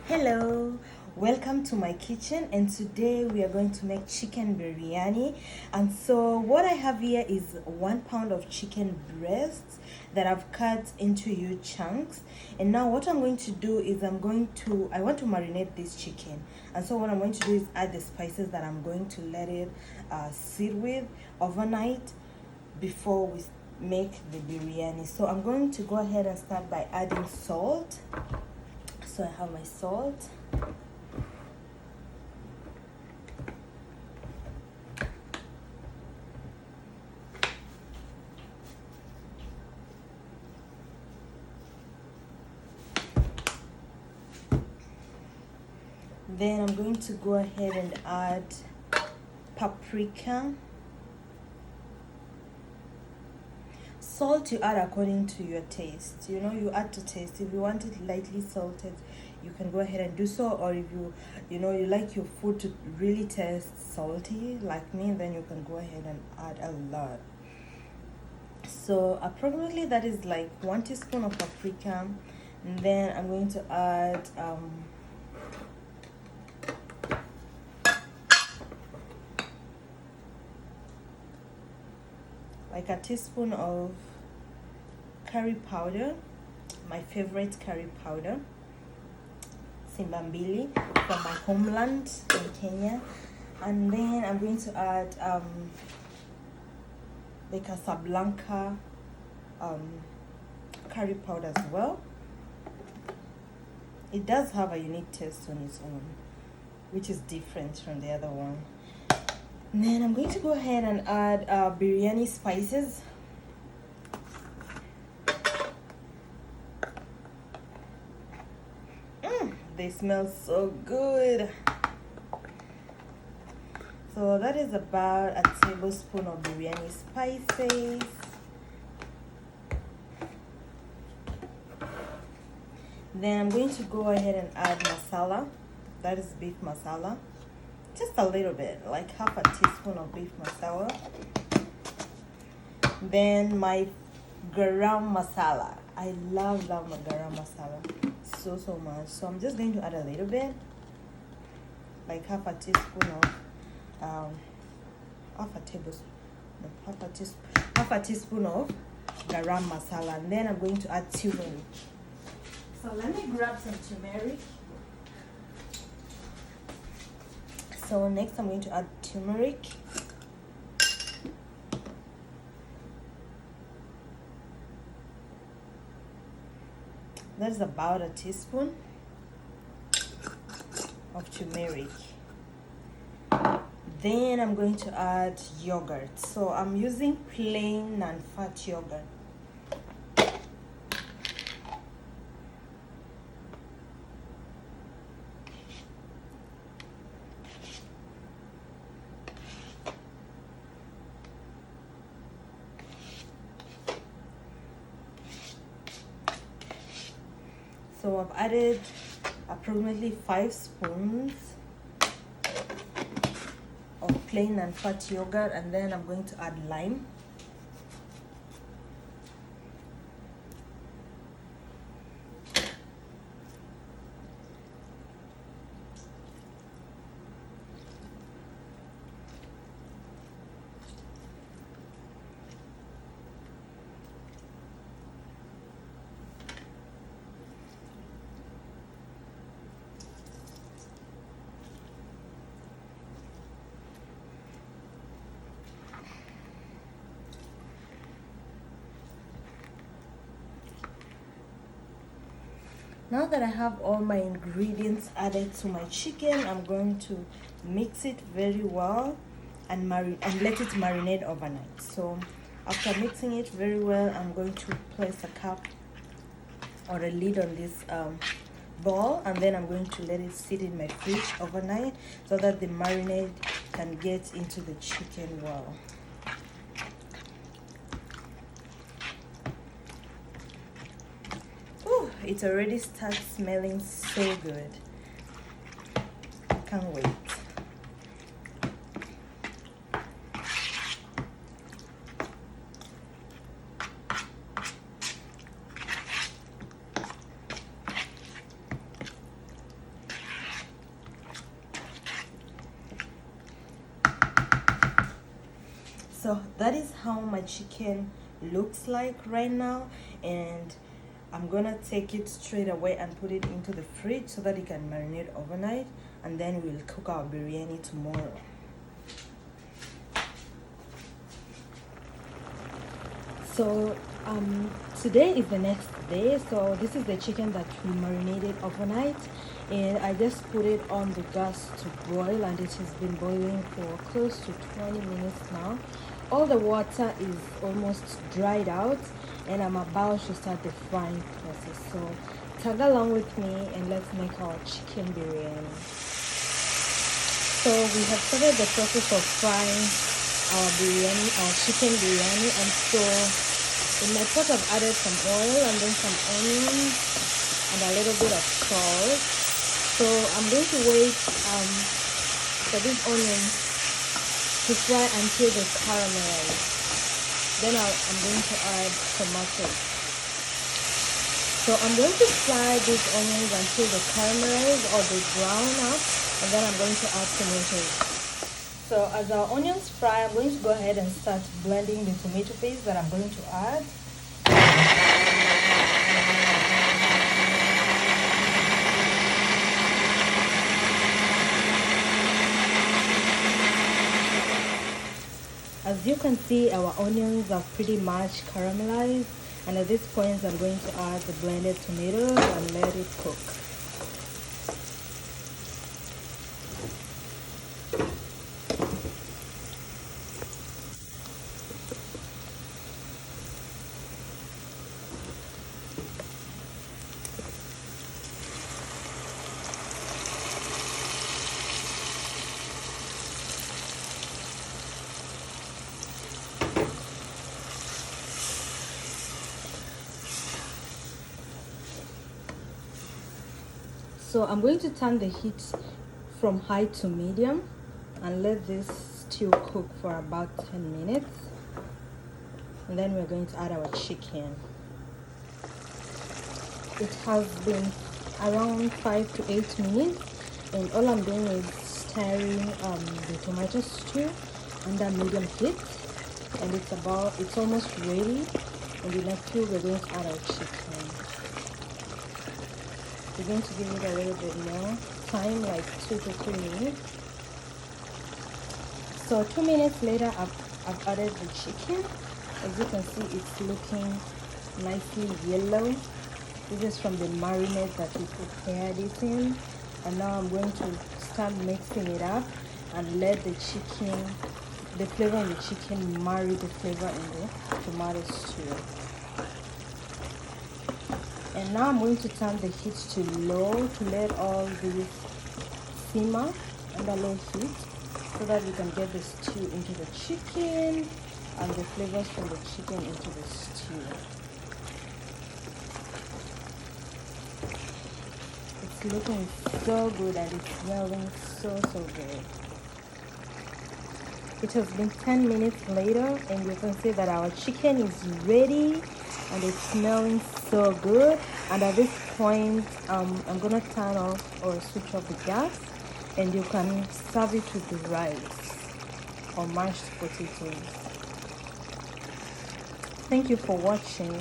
Hello, welcome to my kitchen, and today we are going to make chicken biryani. And so what I have here is 1 pound of chicken breasts that I've cut into huge chunks. And now what I'm going to do is I want to marinate this chicken. And so what I'm going to do is add the spices that I'm going to let it sit with overnight before we make the biryani. So I'm going to go ahead and start by adding salt. So I have my salt. Then I'm going to go ahead and add paprika. Salt you add according to your taste. You add to taste. If you want it lightly salted, you can go ahead and do so. Or if you like your food to really taste salty like me, then you can go ahead and add a lot. So approximately that is like 1 teaspoon of paprika. And then I'm going to add like a teaspoon of curry powder, my favorite curry powder, Simbambili, from my homeland in Kenya. And then I'm going to add the Casablanca curry powder as well. It does have a unique taste on its own, which is different from the other one. And then I'm going to go ahead and add biryani spices. They smell so good. So that is about a tablespoon of biryani spices. Then I'm going to go ahead and add masala. That is beef masala. Just a little bit, like half a teaspoon of beef masala. Then my garam masala. I love my garam masala so much. So I'm just going to add a little bit, like half a teaspoon of half a teaspoon of garam masala. And then I'm going to add turmeric. So let me grab some turmeric. So next I'm going to add turmeric. That's about a teaspoon of turmeric. Then I'm going to add yogurt. So I'm using plain non-fat yogurt. So I've added approximately 5 spoons of plain and fat yogurt, and then I'm going to add lime. Now that I have all my ingredients added to my chicken, I'm going to mix it very well and let it marinate overnight. So after mixing it very well, I'm going to place a cap or a lid on this bowl, and then I'm going to let it sit in my fridge overnight so that the marinade can get into the chicken well. It already starts smelling so good. I can't wait. so that is how my chicken looks like right now, and I'm gonna take it straight away and put it into the fridge so that it can marinate overnight, and then we'll cook our biryani tomorrow. So today is the next day. So this is the chicken that we marinated overnight, and I just put it on the gas to boil, and it has been boiling for close to 20 minutes now. All the water is almost dried out, and I'm about to start the frying process. So tag along with me and let's make our chicken biryani. So we have started the process of frying our biryani, our chicken biryani, and so in my pot I've added some oil and then some onions and a little bit of salt. So I'm going to wait for these onions to fry until they caramelize. Then I'm going to add tomatoes. So I'm going to fry these onions until they caramelize or they brown up, and then I'm going to add tomatoes. So as our onions fry, I'm going to go ahead and start blending the tomato paste that I'm going to add. As you can see, our onions are pretty much caramelized, and at this point I'm going to add the blended tomatoes and let it cook. So I'm going to turn the heat from high to medium and let this stew cook for about 10 minutes. And then we're going to add our chicken. It has been around 5 to 8 minutes, and all I'm doing is stirring the tomato stew under medium heat, and it's almost ready. And in a few we're going to add our chicken. We're going to give it a little bit more time, like 2 to 3 minutes. So 2 minutes later, I've added the chicken. As you can see, it's looking nicely yellow. This is from the marinade that we prepared it in. And now I'm going to start mixing it up and let the chicken, the flavor in the chicken marry the flavor in the tomato stew. And now I'm going to turn the heat to low to let all these simmer under low heat so that we can get the stew into the chicken and the flavors from the chicken into the stew. It's looking so good and it's smelling so good. It has been 10 minutes later, and you can see that our chicken is ready and it's smelling so good. And at this point I'm gonna turn off or switch off the gas, and you can serve it with the rice or mashed potatoes. Thank you for watching.